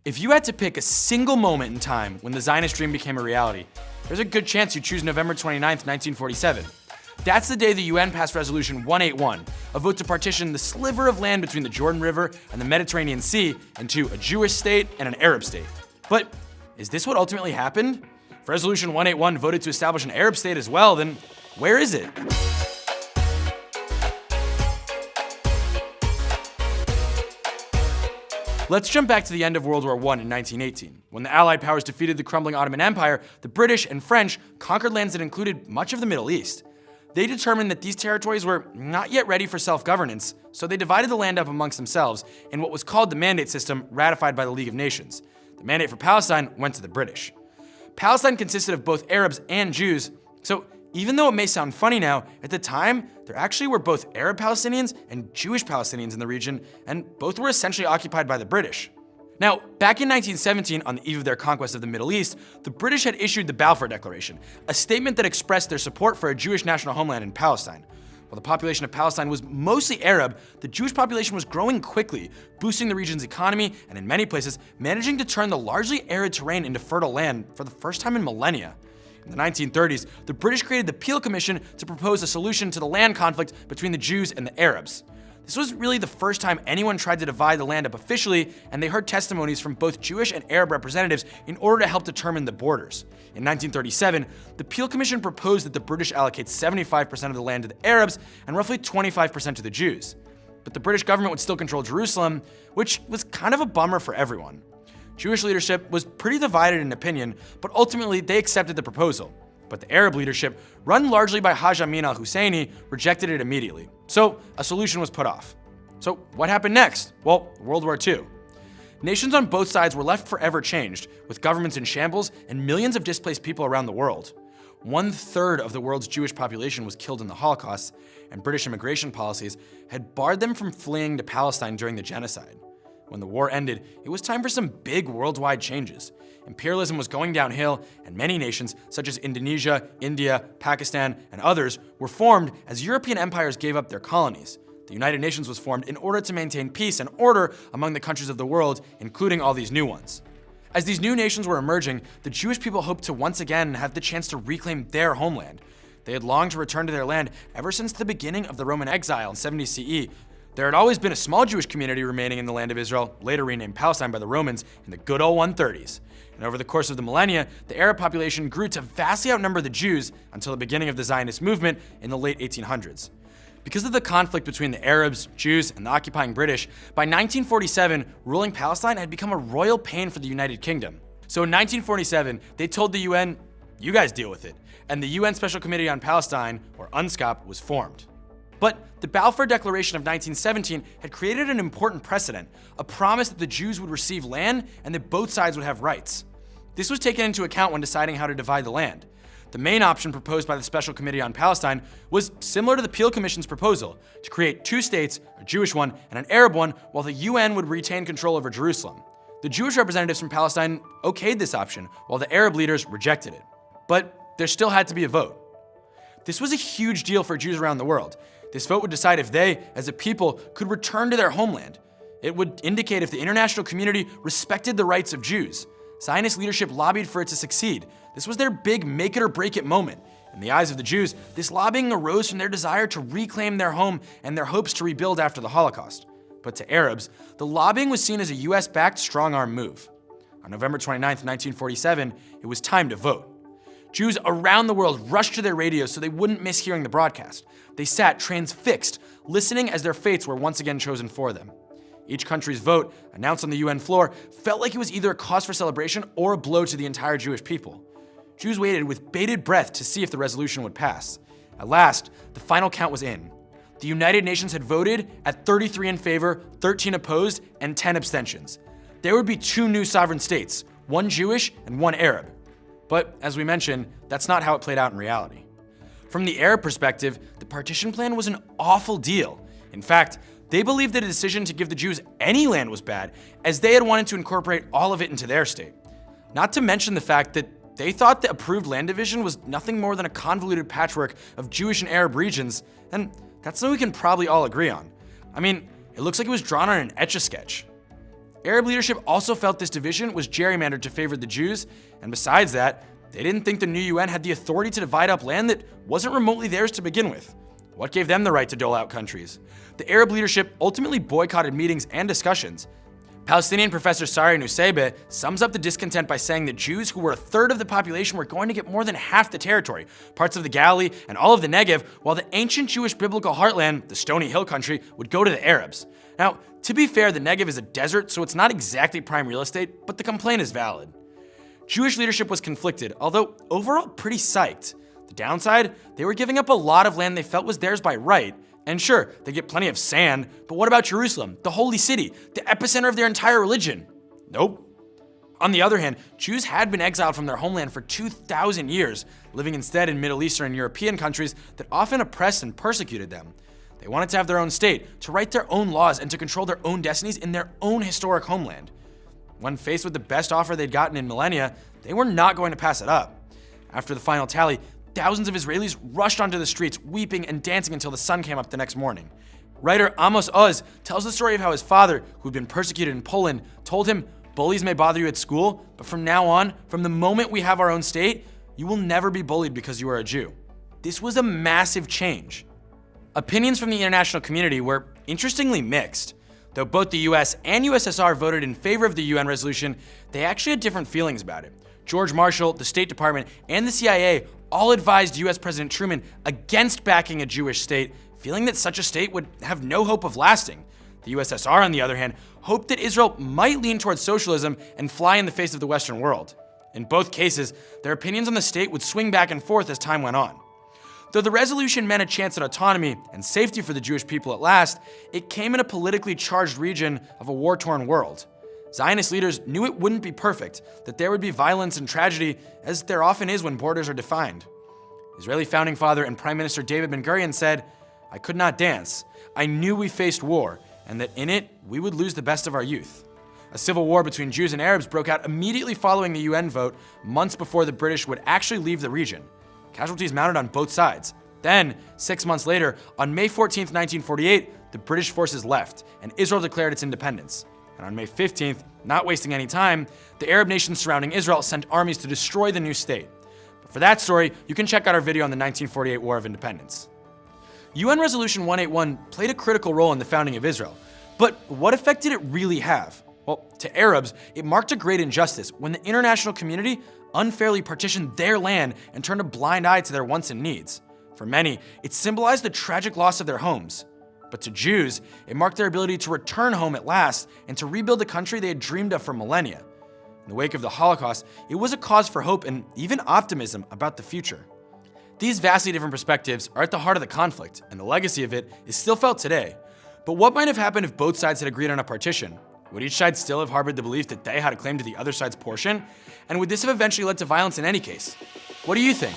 If you had to pick a single moment in time when the Zionist dream became a reality, there's a good chance you'd choose November 29th, 1947. That's the day the UN passed Resolution 181, a vote to partition the sliver of land between the Jordan River and the Mediterranean Sea into a Jewish state and an Arab state. But is this what ultimately happened? If Resolution 181 voted to establish an Arab state as well, then where is it? Let's jump back to the end of World War I in 1918. When the Allied powers defeated the crumbling Ottoman Empire, the British and French conquered lands that included much of the Middle East. They determined that these territories were not yet ready for self-governance, so they divided the land up amongst themselves in what was called the Mandate System, ratified by the League of Nations. The mandate for Palestine went to the British. Palestine consisted of both Arabs and Jews, so even though it may sound funny now, at the time, there actually were both Arab Palestinians and Jewish Palestinians in the region, and both were essentially occupied by the British. Now, back in 1917, on the eve of their conquest of the Middle East, the British had issued the Balfour Declaration, a statement that expressed their support for a Jewish national homeland in Palestine. While the population of Palestine was mostly Arab, the Jewish population was growing quickly, boosting the region's economy and in many places managing to turn the largely arid terrain into fertile land for the first time in millennia. In the 1930s, the British created the Peel Commission to propose a solution to the land conflict between the Jews and the Arabs. This was really the first time anyone tried to divide the land up officially, and they heard testimonies from both Jewish and Arab representatives in order to help determine the borders. In 1937, the Peel Commission proposed that the British allocate 75% of the land to the Arabs and roughly 25% to the Jews. But the British government would still control Jerusalem, which was kind of a bummer for everyone. Jewish leadership was pretty divided in opinion, but ultimately they accepted the proposal. But the Arab leadership, run largely by Haj Amin al-Husseini, rejected it immediately. So a solution was put off. So what happened next? Well, World War II. Nations on both sides were left forever changed, with governments in shambles and millions of displaced people around the world. 1/3 of the world's Jewish population was killed in the Holocaust, and British immigration policies had barred them from fleeing to Palestine during the genocide. When the war ended, it was time for some big worldwide changes. Imperialism was going downhill, and many nations, such as Indonesia, India, Pakistan, and others, were formed as European empires gave up their colonies. The United Nations was formed in order to maintain peace and order among the countries of the world, including all these new ones. As these new nations were emerging, the Jewish people hoped to once again have the chance to reclaim their homeland. They had longed to return to their land ever since the beginning of the Roman exile in 70 CE. There had always been a small Jewish community remaining in the land of Israel, later renamed Palestine by the Romans in the good old 130s. And over the course of the millennia, the Arab population grew to vastly outnumber the Jews until the beginning of the Zionist movement in the late 1800s. Because of the conflict between the Arabs, Jews, and the occupying British, by 1947, ruling Palestine had become a royal pain for the United Kingdom. So in 1947, they told the UN, you guys deal with it. And the UN Special Committee on Palestine, or UNSCOP, was formed. But the Balfour Declaration of 1917 had created an important precedent, a promise that the Jews would receive land and that both sides would have rights. This was taken into account when deciding how to divide the land. The main option proposed by the Special Committee on Palestine was similar to the Peel Commission's proposal, to create two states, a Jewish one and an Arab one, while the UN would retain control over Jerusalem. The Jewish representatives from Palestine okayed this option, while the Arab leaders rejected it. But there still had to be a vote. This was a huge deal for Jews around the world. This vote would decide if they, as a people, could return to their homeland. It would indicate if the international community respected the rights of Jews. Zionist leadership lobbied for it to succeed. This was their big make it or break it moment. In the eyes of the Jews, this lobbying arose from their desire to reclaim their home and their hopes to rebuild after the Holocaust. But to Arabs, the lobbying was seen as a US-backed strong-arm move. On November 29, 1947, it was time to vote. Jews around the world rushed to their radios so they wouldn't miss hearing the broadcast. They sat transfixed, listening as their fates were once again chosen for them. Each country's vote, announced on the UN floor, felt like it was either a cause for celebration or a blow to the entire Jewish people. Jews waited with bated breath to see if the resolution would pass. At last, the final count was in. The United Nations had voted at 33 in favor, 13 opposed, and 10 abstentions. There would be two new sovereign states, one Jewish and one Arab. But as we mentioned, that's not how it played out in reality. From the Arab perspective, the partition plan was an awful deal. In fact, they believed that a decision to give the Jews any land was bad, as they had wanted to incorporate all of it into their state. Not to mention the fact that they thought the approved land division was nothing more than a convoluted patchwork of Jewish and Arab regions, and that's something we can probably all agree on. I mean, it looks like it was drawn on an Etch-a-Sketch. Arab leadership also felt this division was gerrymandered to favor the Jews, and besides that, they didn't think the new UN had the authority to divide up land that wasn't remotely theirs to begin with. What gave them the right to dole out countries? The Arab leadership ultimately boycotted meetings and discussions. Palestinian professor Sari Nusseibeh sums up the discontent by saying that Jews, who were a third of the population, were going to get more than half the territory, parts of the Galilee, and all of the Negev, while the ancient Jewish biblical heartland, the Stony Hill country, would go to the Arabs. Now, to be fair, the Negev is a desert, so it's not exactly prime real estate, but the complaint is valid. Jewish leadership was conflicted, although overall pretty psyched. The downside, they were giving up a lot of land they felt was theirs by right. And sure, they get plenty of sand, but what about Jerusalem, the holy city, the epicenter of their entire religion? Nope. On the other hand, Jews had been exiled from their homeland for 2,000 years, living instead in Middle Eastern and European countries that often oppressed and persecuted them. They wanted to have their own state, to write their own laws, and to control their own destinies in their own historic homeland. When faced with the best offer they'd gotten in millennia, they were not going to pass it up. After the final tally, thousands of Israelis rushed onto the streets, weeping and dancing until the sun came up the next morning. Writer Amos Oz tells the story of how his father, who'd been persecuted in Poland, told him, "Bullies may bother you at school, but from now on, from the moment we have our own state, you will never be bullied because you are a Jew." This was a massive change. Opinions from the international community were interestingly mixed. Though both the US and USSR voted in favor of the UN resolution, they actually had different feelings about it. George Marshall, the State Department, and the CIA all advised US President Truman against backing a Jewish state, feeling that such a state would have no hope of lasting. The USSR, on the other hand, hoped that Israel might lean towards socialism and fly in the face of the Western world. In both cases, their opinions on the state would swing back and forth as time went on. Though the resolution meant a chance at autonomy and safety for the Jewish people at last, it came in a politically charged region of a war-torn world. Zionist leaders knew it wouldn't be perfect, that there would be violence and tragedy, as there often is when borders are defined. Israeli founding father and Prime Minister David Ben-Gurion said, "I could not dance. I knew we faced war, and that in it, we would lose the best of our youth." A civil war between Jews and Arabs broke out immediately following the UN vote, months before the British would actually leave the region. Casualties mounted on both sides. Then, 6 months later, on May 14, 1948, the British forces left, and Israel declared its independence. And on May 15th, not wasting any time, the Arab nations surrounding Israel sent armies to destroy the new state. But for that story, you can check out our video on the 1948 War of Independence. UN Resolution 181 played a critical role in the founding of Israel. But what effect did it really have? Well, to Arabs, it marked a great injustice when the international community unfairly partitioned their land and turned a blind eye to their wants and needs. For many, it symbolized the tragic loss of their homes. But to Jews, it marked their ability to return home at last and to rebuild the country they had dreamed of for millennia. In the wake of the Holocaust, it was a cause for hope and even optimism about the future. These vastly different perspectives are at the heart of the conflict, and the legacy of it is still felt today. But what might have happened if both sides had agreed on a partition? Would each side still have harbored the belief that they had a claim to the other side's portion? And would this have eventually led to violence in any case? What do you think?